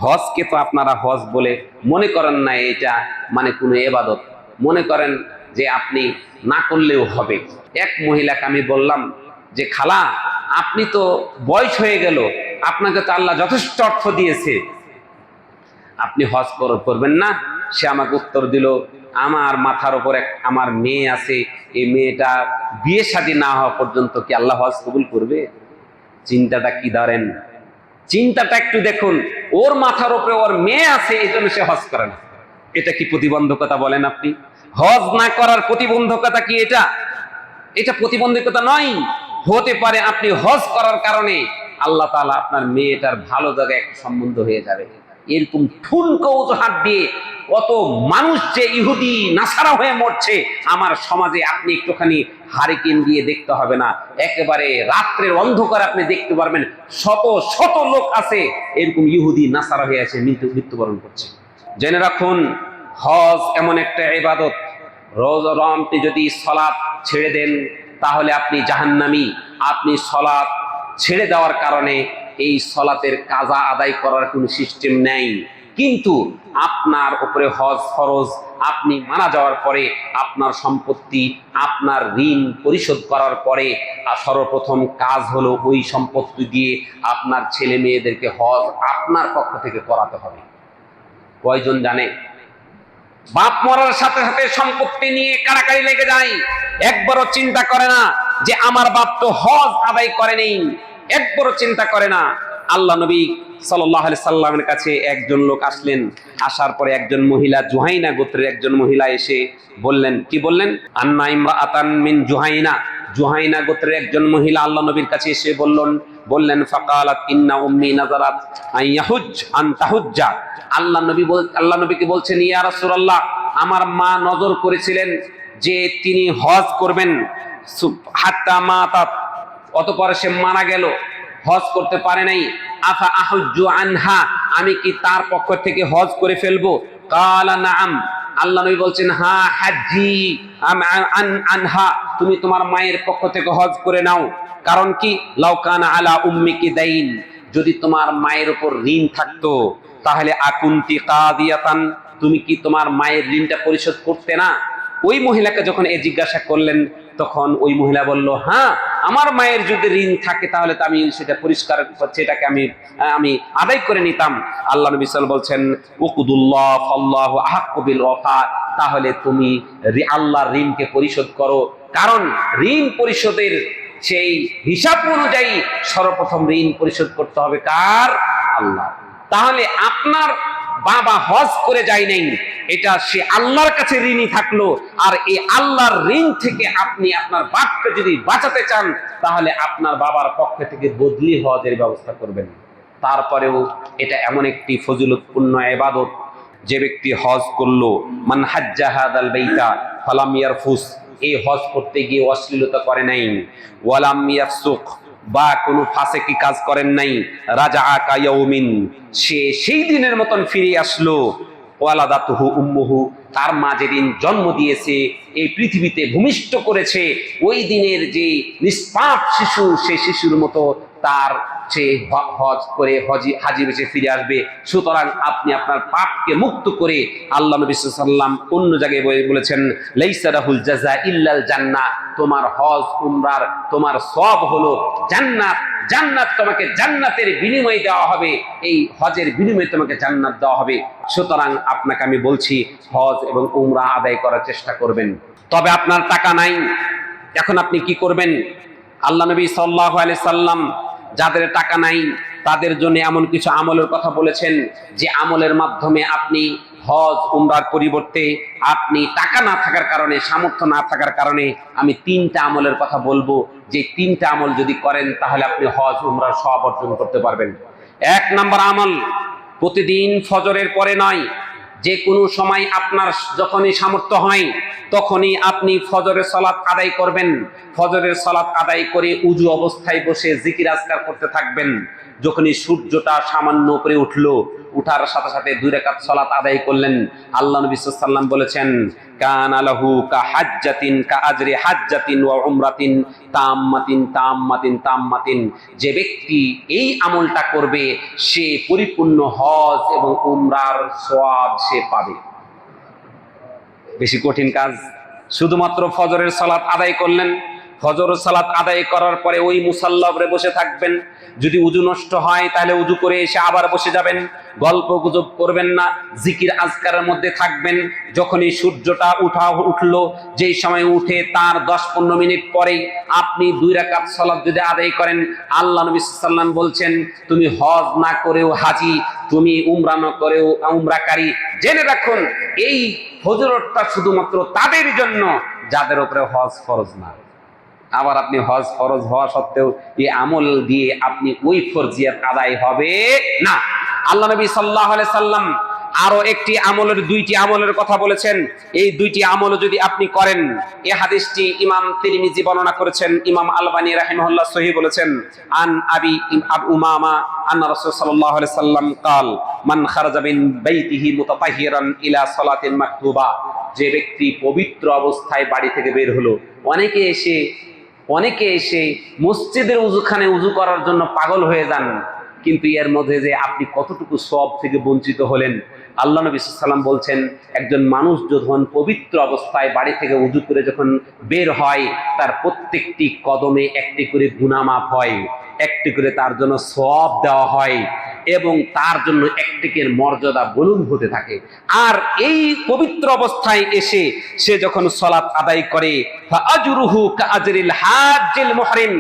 হজকে তো আপনারা হজ বলে মনে করেন না, এটা মানে কোনো ইবাদত, মনে করেন যে আপনি না করলেও হবে। এক মহিলাকে আমি বললাম যে খালা, আপনি তো বয়স হয়ে গেল, আপনাকে তো আল্লাহ যথেষ্ট অর্থ দিয়েছে, আপনি হজ করবেন না? সে আমাকে উত্তর দিল, আমার মাথার উপর আমার মেয়ে আছে, এই মেয়েটা বিয়ে শাদী না হওয়া পর্যন্ত কি আল্লাহ হজ কবুল করবে? চিন্তাটা কি ধরেন, চিন্তাটা একটু দেখুন। ওর মাথার উপরে ওর মেয়ে আছে, এই জন্য সে হজ করে না। এটা কি প্রতিবন্ধকতা বলেন আপনি? হজ না করার প্রতিবন্ধকতা কি এটা? এটা প্রতিবন্ধকতা নয়। হতে পারে আপনি হজ করার কারণে আল্লাহ তাআলা আপনার মেয়েটার ভালো জায়গায় একটা সম্বন্ধ হয়ে যাবে। এরকম ঠুনকো অজুহাত দিয়ে কত মানুষ যে ইহুদি নাসারা হয়ে মরছে আমার সমাজে, আপনি একটুখানি হারিকেন দিয়ে দেখতে হবে না, একেবারে রাত্রের অন্ধকার আপনি দেখতে পারবেন শত শত লোক আছে এরকম ইহুদি নাসারা হয়ে আছে, মৃত্যুবরণ করছে। জেনে রাখুন, হজ এমন একটা ইবাদত, আপনি যদি সালাত ছেড়ে দেন তাহলে আপনি জাহান্নামী। আপনি সালাত ছেড়ে দেওয়ার কারণে এই সালাতের কাজা আদায় করার কোনো সিস্টেম নেই, কিন্তু আপনার উপরে হজ ফরজ। আপনি মারা যাওয়ার পরে আপনার সম্পত্তি, আপনার ঋণ পরিশোধ করার পরে সর্বপ্রথম কাজ হলো ওই সম্পত্তি দিয়ে আপনার ছেলে মেয়েদেরকে হজ আপনার পক্ষ থেকে করাতে হবে। কয়জন জানে? বাপ মরার সাথে সাথে সম্পত্তি নিয়ে কাড়াকাড়ি লেগে যায়, একবারও চিন্তা করে না যে আমার বাপ তো হজ আদায় করেনি, একবারও চিন্তা করে না। আল্লাহ নবী সাল্লাল্লাহু আলাইহি সাল্লামের কাছে একজন লোক আসলেন, আসার পরে একজন মহিলা, জুহাইনা গোত্রের একজন মহিলা এসে বললেন, কি বললেন? আন্না ইমরাআতান মিন জুহাইনা, জুহাইনা গোত্রের একজন মহিলা আল্লাহ নবীর কাছে এসে বললেন ফাকালাত ইন্না উম্মি নাযারাত আইয়াহুজ আন তাহুজ্জা। আল্লাহ নবীকে বলছেন, ইয়া রাসূলুল্লাহ, আমার মা নজর করেছিলেন যে তিনি হজ করবেন, হাত্তা মাতাত, অতঃপর সে মারা গেল, হজ করতে পারে নাই। আফা আহুজ্জু আনহা, আমি কি তার পক্ষ থেকে হজ করে ফেলবো? কালা নাআম, আল্লাহ নবী বলছেন, হ্যাঁ, হাজ্জি আনহা, তুমি তোমার মায়ের পক্ষ থেকে হজ করে নাও। কারণ কি? লাউ কানা আলা উম্মিকি দাইন, যদি তোমার মায়ের উপর ঋণ থাকতো তাহলে আকুন্তি কাদিয়াতান, তুমি কি তোমার মায়ের ঋণটা পরিশোধ করতে না? ওই মহিলাকে যখন এ জিজ্ঞাসা করলেন তখন ওই মহিলা বলল, হ্যাঁ, আমার মায়ের যদি ঋণ থাকে তাহলে তো আমি সেটা পরিষ্কার, সেটাকে আমি আদায় করে নিতাম। আল্লাহ নবী সাল্লাল্লাহু আলাইহি ওয়াসাল্লাম বলছেন, উকুদুল্লাহ ফাল্লাহু আহাক্কু বিল ওয়াফা, তাহলে তুমি আল্লাহর ঋণকে পরিশোধ করো, কারণ ঋণ পরিশোধের সেই হিসাব অনুযায়ী সর্বপ্রথম ঋণ পরিশোধ করতে হবে কার? আল্লাহ। তাহলে আপনার বাবা হজ করে যায় নাই, এটা সে আল্লাহর কাছে ঋণী থাকলো, আর এই আল্লাহর ঋণ থেকে আপনি আপনার বাপকে যদি বাঁচাতে চান তাহলে আপনার বাবার পক্ষ থেকে বদলি হজের ব্যবস্থা করবেন। তারপরেও এটা এমন একটি ফজিলতপূর্ণ ইবাদত, যে ব্যক্তি হজ করলো, মান হাজ্জা হাদাল বাইতা ফালাম ইয়ারফুস, এই হজ করতে গিয়ে অশ্লীলতা করে নাই, ওয়ালাম ইয়াফসুক, বা কোনো ফাসেকি কাজ করেন নাই, রাজাআ কায়াউমিন, সে সেই দিনের মতন ফিরে আসলো, ওয়ালাদাতুহু উম্মুহু, তার মা যেদিন জন্ম দিয়েছে, এই পৃথিবীতে ভূমিষ্ঠ করেছে, ওই দিনের যে নিষ্পাপ শিশু, সেই শিশুর মতো তার সে হজ করে হাজি বেশে ফিরে আসবে। সুতরাং আপনি আপনার পাপকে মুক্ত করে, আল্লাহ নবী সাল্লাল্লাহু আলাইহি ওয়াসাল্লাম অন্য জায়গায় বলেছেন, লাইসা লাহুল জাযা ইল্লাল জান্নাহ, তোমার হজ উমরার তোমার সওয়াব হলো জান্নাত। জান্নাত তোমাকে জান্নাতের বিনিময়ে দেওয়া হবে, এই হজের বিনিময়ে তোমাকে জান্নাত দেওয়া হবে। সুতরাং আপনাকে আমি বলছি, হজ এবং উমরা আদায় করার চেষ্টা করবেন। তবে আপনার টাকা নাই, এখন আপনি কি করবেন? আল্লাহ নবী সাল্লাল্লাহু আলাইহি সাল্লাম যাদের টাকা নাই তাদের জন্য এমন কিছু আমলের কথা বলেছেন, যে আমলের মাধ্যমে আপনি হজ উমরার পরিবর্তে, আপনি টাকা না থাকার কারণে, সামর্থ্য না থাকার কারণে, আমি 3টা আমলের কথা বলবো, যে 3টা আমল যদি করেন তাহলে আপনি হজ উমরার সওয়াব অর্জন করতে পারবেন। 1 নম্বর আমল, প্রতিদিন ফজরের পরে নয়, যে কোনো সময় আপনার যখনই সামর্থ্য হয় তখনই আপনি ফজরের সালাত আদায় করবেন। ফজরের সালাত আদায় করে উজু অবস্থায় বসে জিকির আজকার করতে থাকবেন। যখনই সূর্যটা সামান্য উপরে উঠলো, উঠার সাথে সাথে 2 রাকাত সালাত আদায় করলেন। আল্লাহ নবী সাল্লাল্লাহু আলাইহি ওয়াসাল্লাম বলেছেন, কানা লাহু কা হাজ্জাতিন কা আজরি হাজ্জাতিন ওয়া উমরাতিন তাম্মাতিন তাম্মাতিন তাম্মাতিন। যে ব্যক্তি এই আমলটা করবে সে পরিপূর্ণ হজ এবং উমরার সওয়াব সে পাবে। বেশি কঠিন কাজ। শুধুমাত্র ফজরের সালাত আদায় করলেন, ফজরের সালাত আদায় করার পরে ওই মুসাল্লারে বসে থাকবেন। যদি উজু নষ্ট হয় তাহলে উজু করে এসে আবার বসে যাবেন। গল্প গুজব করবেন না, জিকির আজকারের মধ্যে থাকবেন। যখনই সূর্যটা উঠলো, যেই সময় উঠে তার 10-15 মিনিট পরেই আপনি 2 রাকাত সালাত যদি আদায় করেন, আল্লাহ নবী সাল্লাল্লাহু আলাইহি ওয়াসাল্লাম বলছেন, তুমি হজ না করেও হাজি, তুমি উমরা না করেও উমরাকারী। জেনে রাখুন, এই ফজিলতটা শুধুমাত্র তাদের জন্য যাদের উপরে হজ ফরজ না। আবার আপনি হজ ফরজ হওয়া সত্ত্বেও এই আমল দিয়ে আপনি ওই ফরজিয়াত আদায় হবে না। আল্লাহ নবী সাল্লাল্লাহু আলাইহি সাল্লাম আরো একটি আমলের 2টি আমলের কথা বলেছেন। এই 2টি আমল যদি আপনি করেন, এই হাদিসটি ইমাম তিরমিজি বর্ণনা করেছেন, ইমাম আলবানী রাহিমাহুল্লাহ সহিহ বলেছেন। আন আবি উমামা আন্না রাসূল সাল্লাল্লাহু আলাইহি সাল্লাম قال মান খারাজা মিন বাইতিহি মুতাতাহহিরান ইলা সালাতিন মাকতুবা। যে ব্যক্তি পবিত্র অবস্থায় বাড়ি থেকে বের হলো, অনেকে এসে মসজিদের উজুখানে উজু করার জন্য পাগল হয়ে যান, কিন্তু এর মধ্যে যে আপনি কতটুকু সওয়াব থেকে বঞ্চিত হলেন। আল্লাহ নবী সাল্লাল্লাহু আলাইহি ওয়াসাল্লাম বলছেন, একজন মানুষ যখন পবিত্র অবস্থায় বাড়ি থেকে উজু করে যখন বের হয়, তার প্রত্যেকটি কদমে একটি করে গুনাহ মাফ হয়, একটি করে তার জন্য সওয়াব দেওয়া হয় এবং তার জন্য একটিকের মর্যাদা বুলন্দ হতে থাকে। আর এই পবিত্র অবস্থায় এসে সে যখন সালাত আদায় করে, ফাআজরুহু কাআজরিল হাজ্জিল মুহরিম।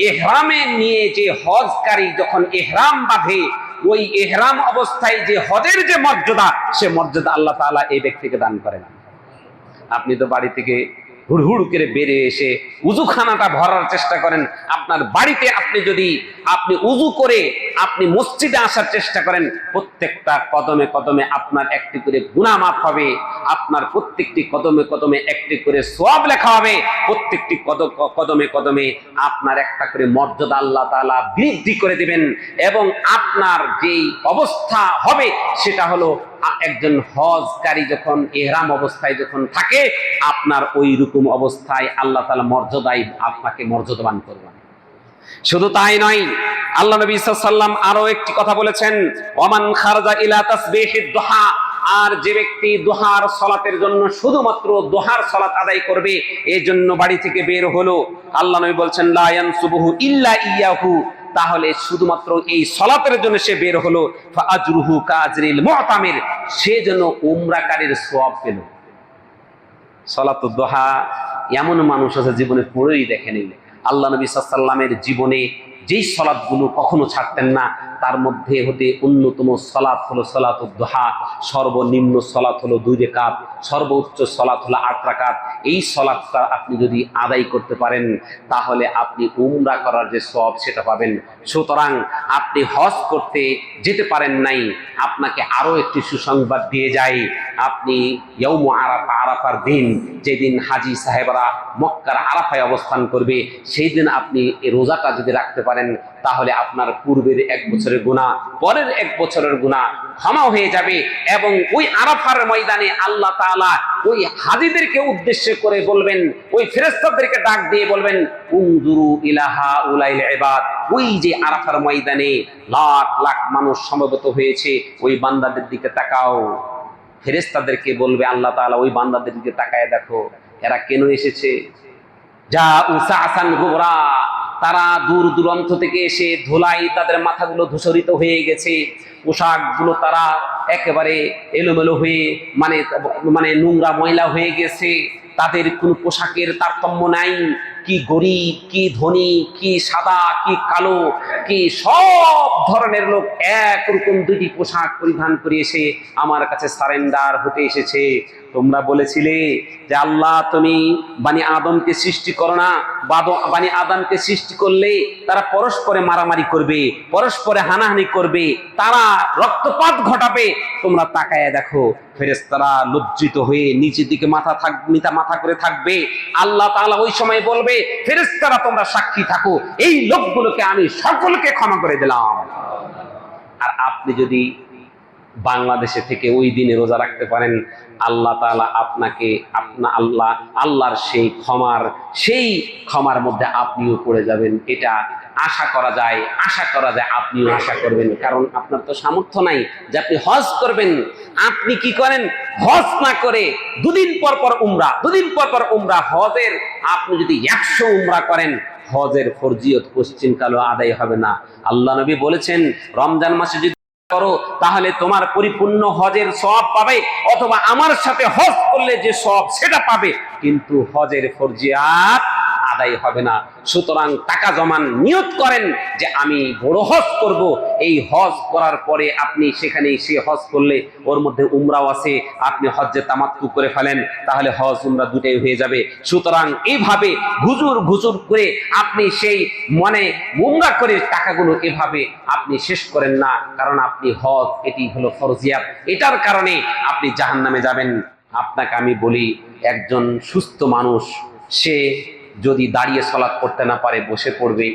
ইহরামে নিয়ে যে হজকারী যখন ইহরাম বাঁধে, ওই ইহরাম অবস্থায় যে হজের যে মর্যাদা, সে মর্যাদা আল্লাহ তাআলা এই ব্যক্তিকে দান করেন। আপনি তো বাড়ি থেকে হুড়হুড় করে বেরিয়ে এসে উজুখানাটা ভরার চেষ্টা করেন। আপনার বাড়িতে আপনি উজু করে আপনি মসজিদে আসার চেষ্টা করেন, প্রত্যেকটা কদমে কদমে আপনার একটি করে গুনাহ মাফ হবে, আপনার প্রত্যেকটি কদমে কদমে একটি করে সওয়াব লেখা হবে, প্রত্যেকটি কদমে কদমে আপনার একটা করে মর্যাদা আল্লাহ তাআলা বৃদ্ধি করে দিবেন। এবং আপনার যেই অবস্থা হবে সেটা হলো, একজন হজকারী যখন ইহরাম অবস্থায় যখন থাকে, আপনার ওই রকম অবস্থায় আল্লাহ তাআলা মর্যাদায় আপনাকে মর্যাদাবান করবেন। শুধু তাই নয়, আল্লাহ নবী সাল্লাল্লাহু আলাইহি ওয়াসাল্লাম আরো একটি কথা বলেছেন, ওমান খারাজা ইলা তাসবিহিদ দুহা। আর যে ব্যক্তি দুহার সালাতের জন্য শুধুমাত্র দুহার সালাত আদায় করবে, এই জন্য বাড়ি থেকে বের হলো, আল্লাহ নবী বলছেন, লা ইয়ানসুবুহু ইল্লা ইয়াহু। তাহলে শুধুমাত্র এই সালাতের জন্য সে বের হলো, ফাআজরুহু কাআজরিল মুতামির। সে যেন উমরাকারীর সওয়াব পেল। সালাতুদ দুহা এমন মানুষ আছে জীবনে পড়েই দেখেনি। আল্লাহ নবী সাল্লাল্লাহু আলাইহি ওয়াসাল্লামের জীবনে যেই সালাতগুলো কখনো ছাড়তেন না, তার মধ্যে হতে অন্যতম সালাত হলো সালাতুদ দুহা। সর্বনিম্ন সালাত হলো 2 রাকাত, সর্বোচ্চ সালাত হলো 8 রাকাত। এই সালাতটা আপনি যদি আদায় করতে পারেন, তাহলে আপনি উমরা করার যে সওয়াব সেটা পাবেন। সুতরাং আপনি হজ করতে যেতে পারেন নাই, আপনাকে আরো একটি সুসংবাদ দিয়ে যাই। আপনি ইয়াউম আরাফা, আরাফার দিন, যেদিন হাজী সাহেবরা মক্কার আরাফায় অবস্থান করবে, সেই দিন আপনি এই রোজাটা যদি রাখতে পারেন, তাহলে আপনার পূর্বের 1 বছরের গুনাহ, পরের 1 বছরের গুনাহ ক্ষমা হয়ে যাবে। এবং ওই আরাফার ময়দানে আল্লাহ তাআলা ওই হাজীদেরকে উদ্দেশ্য করে বলবেন, ওই ফেরেশতাদেরকে ডাক দিয়ে বলবেন, উনজুরু ইলাহা উলাইল ইবাদ। ওই যে আরাফার ময়দানে লাখ লাখ মানুষ সমবেত হয়েছে, ওই বান্দাদের দিকে তাকাও। ফেরেশতাদেরকে বলবে আল্লাহ তাআলা, ওই বান্দাদের দিকে তাকায় দেখো, এরা কেন এসেছে। যা উসাসান গুবরা, তারা দূর দূরান্ত থেকে এসে ধুলাই তাদের মাথাগুলো ধূসরিত হয়ে গেছে, পোশাকগুলো তারা একেবারে এলোমেলো হয়ে মানে নোংরা ময়লা হয়ে গেছে। তাদের কোনো পোশাকের তারতম্য নাই, কি গরিব, কি ধনী, কি সাদা, কি কালো, কি সব ধরনের লোক একরকম 2টি পোশাক পরিধান করে এসে আমার কাছে সারেন্ডার হতে এসেছে। তো তোমরা বলেছিলে যে আল্লাহ তুমি বানি আদমকে সৃষ্টি করো না, বানি আদমকে সৃষ্টি করলে তারা পরস্পরে মারামারি করবে, পরস্পরে হানাহানি করবে, তারা রক্তপাত ঘটাবে। তোমরা তাকায় দেখো, ফেরেশতারা লজ্জিত হয়ে নিচের দিকে মাথা করে থাকবে। আল্লাহ তাআলা ওই সময় বলবে, ফেরেশতারা তোমরা সাক্ষী থাকো, এই লোকগুলোকে আমি সকলকে ক্ষমা করে দিলাম। আর আপনি যদি বাংলাদেশে থেকে ওই দিনে রোজা রাখতে পারেন, আল্লাহ তাআলা আপনাকে আল্লাহর সেই ক্ষমার মধ্যে আপনিও পড়ে যাবেন। এটা আশা করা যায় আপনিও আশা করবেন। কারণ আপনার তো সামর্থ্য নাই যে আপনি হজ করবেন। আপনি কি করেন? হজ না করে দুদিন পর পর উমরা, হজের আপনি যদি 100 উমরা করেন, হজের ফরজিয়ত পশ্চিম কালো আদায় হবে না। আল্লাহ নবী বলেছেন, রমজান মাসে যদি করো তাহলে তোমার পরিপূর্ণ হজের সওয়াব পাবে, অথবা আমার সাথে হজ করলে যে সওয়াব সেটা পাবে, কিন্তু হজের ফরজিয়াত আদায় হবে না। সুতরাং টাকা জমান, নিয়ত করেন যে আমি বড় হজ করব। এই হজ করার পরে আপনি সেখানে সে হজ করলে ওর মধ্যে উমরাও আছে, আপনি হজ্জে তামাত্তু করে ফেলেন, তাহলে হজ উমরা দুটাই হয়ে যাবে। সুতরাং এইভাবে ঘুজুর করে আপনি সেই মনে উমরা করে টাকাগুলো এভাবে আপনি শেষ করেন না, কারণ আপনি হজ এটি হলো ফরজিয়াত, এটার কারণে আপনি জাহান্নামে যাবেন। আপনাকে আমি বলি, একজন সুস্থ মানুষ সে যদি দাঁড়িয়ে সালাত পড়তে না পারে বসে পড়বে,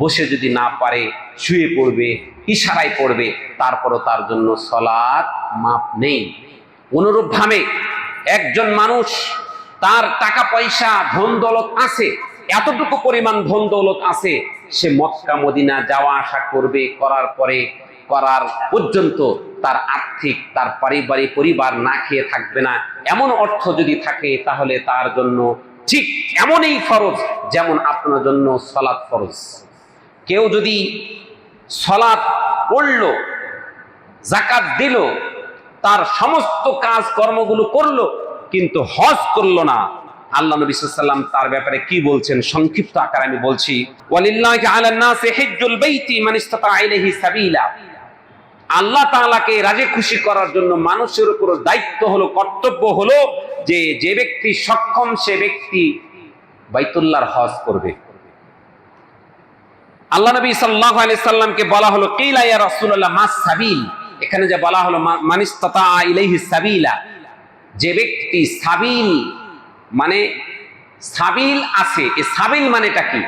বসে যদি না পারে শুয়ে পড়বে, ইশারায় পড়বে, তারপরও তার জন্য সালাত মাপ নেই। অনুরূপভাবে একজন মানুষ, তার টাকা পয়সা ধন দৌলত আছে, এতটুকু পরিমাণ ধন দৌলত আছে, সে মক্কা মদিনা যাওয়া আসা করবে, করার পর্যন্ত তার তার পরিবার না খেয়ে থাকবে না, এমন অর্থ যদি থাকে, তাহলে তার জন্য ঠিক এমনই ফরজ যেমন আপনার জন্য সালাত ফরজ। কেউ যদি সালাত পড়ল, যাকাত দিল, তার সমস্ত কাজ কর্মগুলো করলো, কিন্তু হজ করলো না, আল্লাহ নবী সাল্লাল্লাহু আলাইহি ওয়াসাল্লাম তার ব্যাপারে কি বলছেন সংক্ষিপ্ত আকারে আমি বলছি। ওয়ালিল্লাহি আলান নাসি হিজ্জুল বাইতি মান ইসতাতা ইলাইহি সাবিলা। আল্লাহ তাআলাকে রাজি খুশি করার জন্য মানুষের উপর দায়িত্ব হলো, কর্তব্য হলো যে ব্যক্তি সক্ষম সে ব্যক্তি বাইতুল্লাহর হজ করবে। আল্লাহ নবী সাল্লাল্লাহু আলাইহি সাল্লামকে বলা হলো, কিলা ইয়া রাসূলুল্লাহ মাস সাবিল। এখানে যে বলা হলো মান ইসতাতা ইলাইহি সাবিলা, যে ব্যক্তি সাবিল মানে সাবিল আছে, এই সাবিল মানেটা কি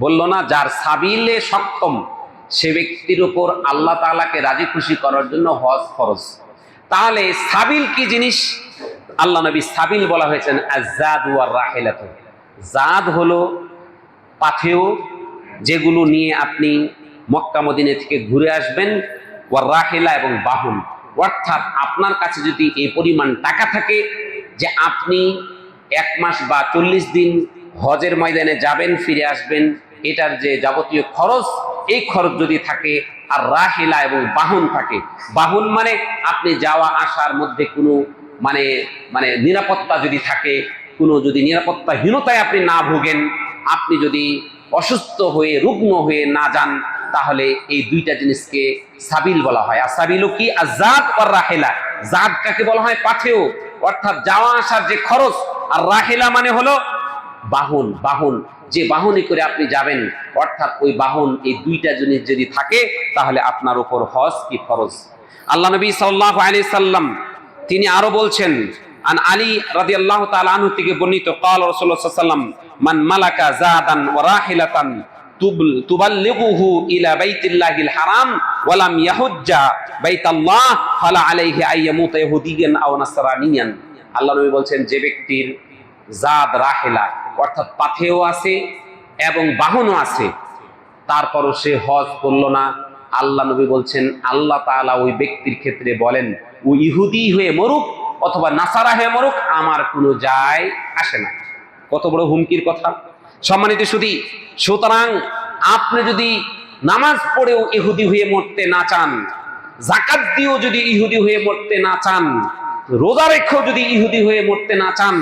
বললো না? যার সাবিলে সক্ষম সে ব্যক্তির উপর আল্লাহ তাআলাকে রাজি খুশি করার জন্য হজ ফরজ। তাহলে সাবিল কি জিনিস? আল্লাহ নবী সাবিল বলা হয়েছেন আয-যাদ ওয়ার রাহিলাত। জাদ হলো পাথেয়, যেগুলো নিয়ে আপনি মক্কা মদিনা থেকে ঘুরে আসবেন, ওয়ার রাহিলা এবং বাহন। অর্থাৎ আপনার কাছে যদি এই পরিমাণ টাকা থাকে যে আপনি 1 মাস বা 40 দিন হজের ময়দানে যাবেন, ফিরে আসবেন, এটার যে যাবতীয় খরচ, এই খরচ যদি থাকে, আর রাহিলা এবং বাহন থাকে, বাহন মানে আপনি যাওয়া আসার মধ্যে কোনো মানে নিরাপত্তা যদি থাকে, কোনো যদি নিরাপত্তাহীনতায় আপনি না ভোগেন, আপনি যদি অসুস্থ হয়ে রুগ্ন হয়ে না যান, তাহলে এই দুইটা জিনিসকে সাবিল বলা হয়। আর সাবিলু কি? আয-যাদ ওয়ার রাহিলা। জাদ কাকে বলা হয়? পাথেয়, অর্থাৎ যাওয়া আসার যে খরচ। আর রাহিলা মানে হলো বাহন, যে বাহনে করে আপনি যাবেন, অর্থাৎ ওই বাহন, এই দুইটা জিনিস যদি থাকে, তাহলে আপনার উপর হজ কি ফরজ। আল্লাহ নবী সাল্লাল্লাহু আলাইহি সাল্লাম তিনি আরো বলছেন, আন আলী রাদিয়াল্লাহু তাআলা আনহু থেকে বর্ণিত, ক্বাল রাসূলুল্লাহ সাল্লাল্লাহু আলাইহি ওয়াসাল্লাম, মান মালাকা যাদান ওয়া রাহিলাতান তুবাল্লিগুহু ইলা বাইতিল্লাহিল হারাম ওয়া লাম ইয়াহুজ্জা বাইতাল্লাহ ফালা আলাইহি আইয়ামুতা ইহুদিয়ান আও নাসরানিয়ান। আল্লাহ নবী বলছেন, যে ব্যক্তির জাদ রাহিলা অর্থাৎ পাথেও আছে এবং বাহনও আছে, তারপরও সে হজ করলো না, আল্লাহ নবী বলছেন আল্লাহ তাআলা ওই ব্যক্তির ক্ষেত্রে বলেন, ও ইহুদি হয়ে মরুক অথবা নাসারা হয়ে মরুক, আমার কোনো যায় আসে না। কত বড় হুমকির কথা সম্মানিত সুধী। সুতরাং আপনি যদি নামাজ পড়েও ইহুদি হয়ে মরতে না চান, যাকাত দিয়েও যদি ইহুদি হয়ে মরতে না চান, রোজা রেখেও যদি ইহুদি হয়ে মরতে না চান,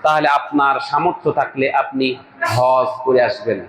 তাহলে আপনার সামর্থ্য থাকলে আপনি হজ করে আসবেন।